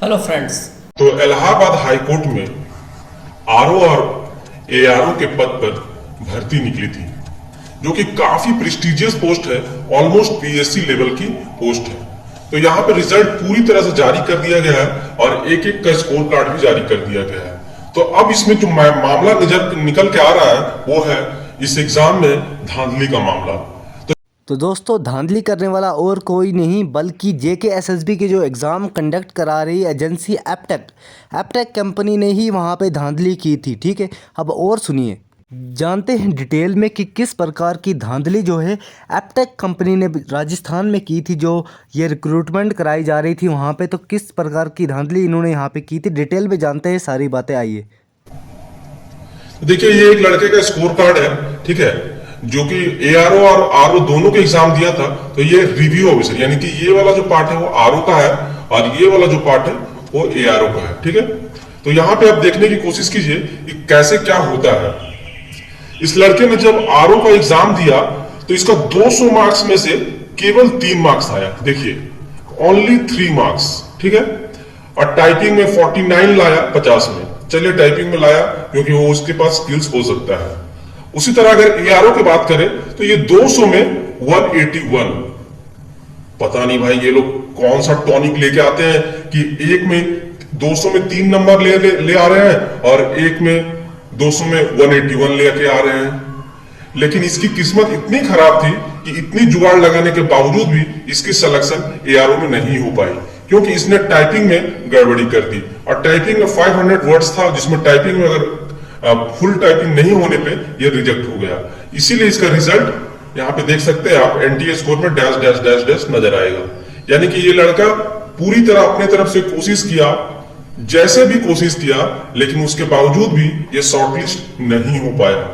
Hello friends. तो Allahabad high court में RO और एआरओ के पद पर भर्ती निकली थी, जो कि काफी प्रेस्टिजियस पोस्ट है, ऑलमोस्ट पीएससी लेवल की पोस्ट है। तो यहाँ पे रिजल्ट पूरी तरह से जारी कर दिया गया है और एक एक का स्कोर कार्ड भी जारी कर दिया गया है। तो अब इसमें जो मामला निकल के आ रहा है वो है इस एग्जाम में धांधली का मामला। तो दोस्तों, धांधली करने वाला और कोई नहीं बल्कि जेकेएसएसबी के जो एग्ज़ाम कंडक्ट करा रही एजेंसी एप्टेक कंपनी ने ही वहाँ पे धांधली की थी। ठीक है, अब और सुनिए, जानते हैं डिटेल में कि किस प्रकार की धांधली जो है एप्टेक कंपनी ने राजस्थान में की थी। जो ये रिक्रूटमेंट कराई जा रही थी वहाँ पे, तो किस प्रकार की धांधली इन्होंने यहाँ पे की थी, डिटेल में जानते हैं सारी बातें। आइए देखिए, ये एक लड़के का स्कोर कार्ड है, ठीक है, जो कि एआरओ और आरओ दोनों के एग्जाम दिया था। तो ये रिव्यू ऑफिसर, यानी कि ये वाला जो पार्ट है वो आरओ का है और ये वाला जो पार्ट है वो एआरओ का है। ठीक है, तो यहाँ पे आप देखने की कोशिश कीजिए कि कैसे क्या होता है। इस लड़के ने जब आरओ का एग्जाम दिया तो इसका 200 मार्क्स में से केवल 3 मार्क्स आया। देखिए, ओनली 3 मार्क्स। ठीक है, और टाइपिंग में 49 लाया 50 में। चलिए, टाइपिंग में लाया क्योंकि वो उसके पास स्किल्स हो सकता है। उसी तरह अगर एआरओ की बात करें तो ये 200 में 181। पता नहीं भाई ये लोग कौन सा टॉनिक लेके आते हैं कि एक में 200 में 3 नंबर ले आ रहे हैं और एक में 200 में 181 लेके आ रहे हैं। लेकिन इसकी किस्मत इतनी खराब थी कि इतनी जुगाड़ लगाने के बावजूद भी इसकी सिलेक्शन एआरओ में नहीं हो पाई, क्योंकि इसने टाइपिंग में गड़बड़ी कर दी। और टाइपिंग में 500 वर्ड्स था, जिसमें टाइपिंग में अगर फुल टाइपिंग नहीं होने पे ये रिजेक्ट हो गया। इसीलिए इसका रिजल्ट यहाँ पे देख सकते हैं आप, एनटीए स्कोर में डैश डैश डैश डैश नजर आएगा। यानी कि ये लड़का पूरी तरह अपने तरफ से कोशिश किया, जैसे भी कोशिश किया, लेकिन उसके बावजूद भी ये शॉर्टलिस्ट नहीं हो पाया।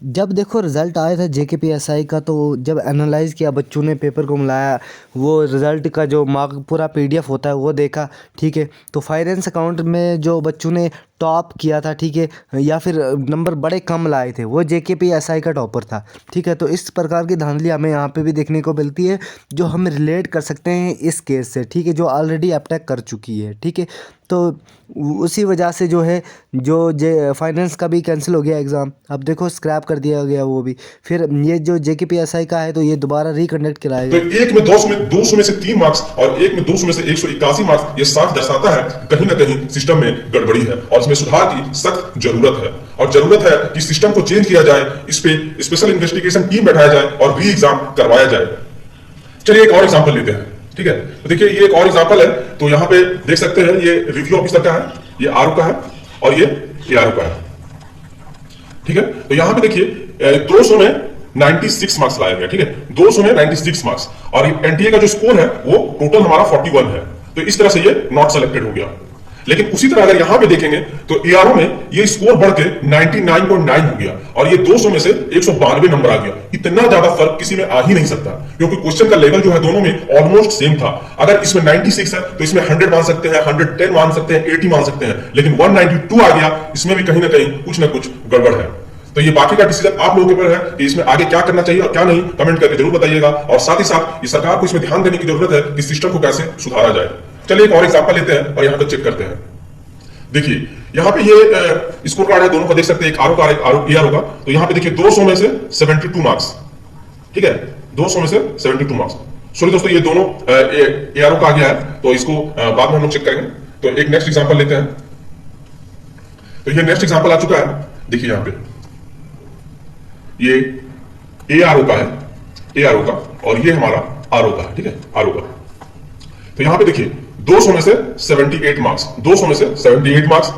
जब देखो रिज़ल्ट आया था जेकेपीएसआई का, तो जब एनालाइज़ किया, बच्चों ने पेपर को मिलाया, वो रिज़ल्ट का जो मार्क पूरा पीडीएफ होता है वो देखा। ठीक है, तो फाइनेंस अकाउंट में जो बच्चों ने टॉप किया था, ठीक है, या फिर नंबर बड़े कम लाए थे, वो जेकेपीएसआई का टॉपर था। ठीक है, तो इस प्रकार की धांधली हमें यहाँ पे भी देखने को मिलती है, जो हम रिलेट कर सकते हैं इस केस से। ठीक है, जो ऑलरेडी एप्टेक कर चुकी है। ठीक है, तो उसी वजह से जो है जो फाइनेंस का भी कैंसिल हो गया एग्ज़ाम। अब देखो स्क्रैप कर दिया गया वो भी। फिर ये जो जेकेपीएसआई का है तो ये दोबारा रिकंडक्ट कराया तो एक में 200 में से 3 मार्क्स और एक में 200 में से 181 मार्क्स, ये साफ दर्शाता है कहीं ना कहीं सिस्टम में गड़बड़ी है और इसमें सुधार की सख्त जरूरत है। और जरूरत है कि सिस्टम को चेंज किया जाए, इस पे स्पेशल इन्वेस्टिगेशन टीम बैठाया जाए और री एग्जाम करवाया जाए। चलिए एक और एग्जाम्पल लेते हैं। ठीक है, तो देखिए ये एक और एग्जाम्पल है। तो यहाँ पे देख सकते हैं ये रिव्यू ऑफिसर का है, ये आरओ का है और ये एआरओ का है। ठीक है, तो यहाँ पे देखिए 200 में 96 मार्क्स लाया गया। ठीक है, 200 में 96 मार्क्स और एनटीए का जो स्कोर है वो टोटल हमारा 41 है। तो इस तरह से ये नॉट सेलेक्टेड हो गया। लेकिन उसी तरह अगर यहां पे देखेंगे तो एआरओ में ये स्कोर बढ़ के 99.9 हो गया और ये 200 में से 192 नंबर आ गया। इतना ज्यादा फर्क किसी में आ ही नहीं सकता, क्योंकि क्वेश्चन का लेवल जो है दोनों में ऑलमोस्ट सेम था। अगर इसमें 96 है तो इसमें 100 मान सकते हैं, 110 मान सकते हैं, 80 मान सकते हैं, लेकिन 192 आ गया, इसमें भी कहीं ना कहीं कुछ ना कुछ गड़बड़ है। तो ये बाकी का डिसीजन आप लोगों के ऊपर है कि इसमें आगे क्या करना चाहिए और क्या नहीं, कमेंट करके जरूर बताइएगा। और साथ ही साथ ये सरकार को इसमें ध्यान देने की जरूरत है कि सिस्टम को कैसे सुधारा जाए। चलिए एक और एग्जाम्पल लेते हैं और यहाँ पे चेक करते हैं। देखिए यहाँ पे ये स्कोर कार्ड है, दोनों का देख सकते हैं, एक आरओ का एक एआरओ का। तो यहाँ पे देखिए 200 में से 72 मार्क्स। ठीक है, 200 में से 72 मार्क्स। सॉरी दोस्तों, ये दोनों एआरओ का आ गया है, तो इसको बाद में हम लोग चेक करेंगे। तो एक नेक्स्ट एग्जाम्पल लेते हैं। तो ये नेक्स्ट एग्जाम्पल आ चुका है। देखिए यहाँ पे ये एआरओ का है, एआरओ का, और ये हमारा आरओ का है। ठीक है, आरओ का। तो यहाँ पे देखिए 200 में से 78 मार्क्स, 200 में से 78 मार्क्स।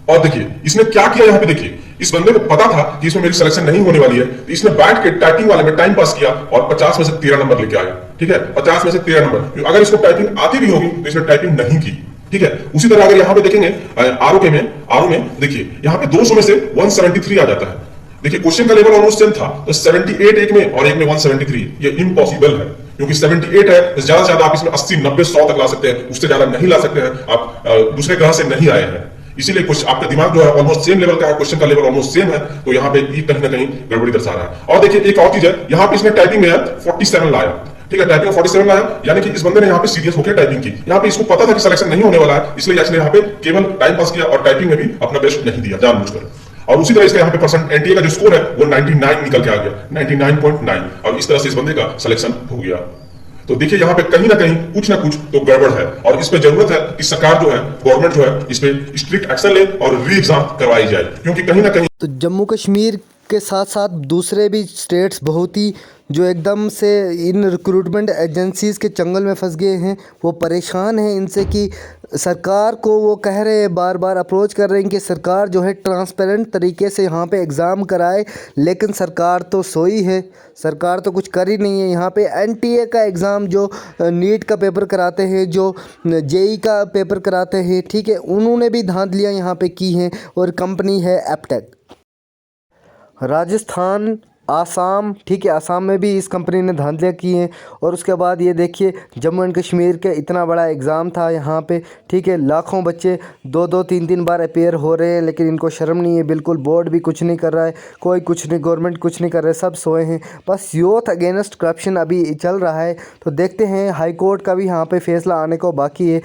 और देखिए इसने क्या किया, यहाँ पे देखिए इस बंदे को पता था कि इसमें मेरी सिलेक्शन नहीं होने वाली है, तो इसने बैठ के टाइपिंग वाले में टाइम पास किया और 50 में से 13 नंबर लेके आया। ठीक है, 50 में से 13 नंबर। अगर इसको टाइपिंग आती भी होगी तो इसने टाइपिंग नहीं की। ठीक है, उसी तरह अगर यहाँ पे देखेंगे आरओ में देखिए यहाँ पे 200 में से 173 आ जाता है। देखिए क्वेश्चन का लेवल ऑलमोस्ट सेम था, तो 78 एक में और एक में 173, ये इम्पॉसिबल है, क्योंकि 78 है तो ज्यादा से ज्यादा आप इसमें 80 90 100 तक ला सकते हैं, उससे ज्यादा नहीं ला सकते हैं। आप दूसरे ग्रह से नहीं आए हैं, इसीलिए कुछ आपका दिमाग जो है ऑलमोस्ट सेम लेवल का है, क्वेश्चन का लेवल ऑलमोस्ट सेम है, तो यहाँ पे कहीं ना कहीं गड़बड़ी दर्शा रहा है। और देखिए एक और चीज है, यहाँ पे इसने टाइपिंग में 47 लाया, ठीक है, टाइपिंग 47 लाया, यानी कि इस बंदे ने यहाँ पे सीरियस होकर टाइपिंग की। यहाँ पे इसको पता था कि सिलेक्शन नहीं होने वाला है, इसलिए इसने यहाँ पे केवल टाइम पास किया और टाइपिंग में भी अपना बेस्ट नहीं दिया जानबूझकर। और उसी तरह इसका यहाँ पे परसेंट एनटीए का जो स्कोर है वो 99 निकल के आ गया, 99.9, और इस तरह से इस बंदे का सिलेक्शन हो गया। तो देखिए यहाँ पे कहीं ना कुछ ना कुछ तो गड़बड़ है, और इस पे जरूरत है कि सरकार जो है, गवर्नमेंट जो है, इस पे स्ट्रिक्ट एक्शन ले और री एग्जाम करवाई जाए, क्योंकि कहीं ना कहीं तो जम्मू कश्मीर के साथ साथ दूसरे भी स्टेट्स बहुत ही जो एकदम से इन रिक्रूटमेंट एजेंसीज़ के चंगल में फंस गए हैं, वो परेशान हैं इनसे कि सरकार को वो कह रहे हैं, बार बार अप्रोच कर रहे हैं कि सरकार जो है ट्रांसपेरेंट तरीके से यहाँ पे एग्ज़ाम कराए, लेकिन सरकार तो सोई है, सरकार तो कुछ कर ही नहीं है। यहाँ पे एनटीए का एग्ज़ाम जो नीट का पेपर कराते हैं, जो जेई का पेपर कराते हैं, ठीक है, उन्होंने भी धांधलियाँ यहाँ पे की हैं, और कंपनी है एप्टेक। राजस्थान, आसाम, ठीक है, आसाम में भी इस कंपनी ने धांधलियाँ की हैं। और उसके बाद ये देखिए जम्मू एंड कश्मीर के इतना बड़ा एग्ज़ाम था यहाँ पे, ठीक है, लाखों बच्चे 2-2, 3-3 बार अपेयर हो रहे हैं, लेकिन इनको शर्म नहीं है बिल्कुल। बोर्ड भी कुछ नहीं कर रहा है, कोई कुछ नहीं, गवर्नमेंट कुछ नहीं कर रहा है, सब सोए हैं। बस यूथ अगेंस्ट करप्शन अभी चल रहा है, तो देखते हैं हाई कोर्ट का भी यहाँ पे फैसला आने को बाकी है।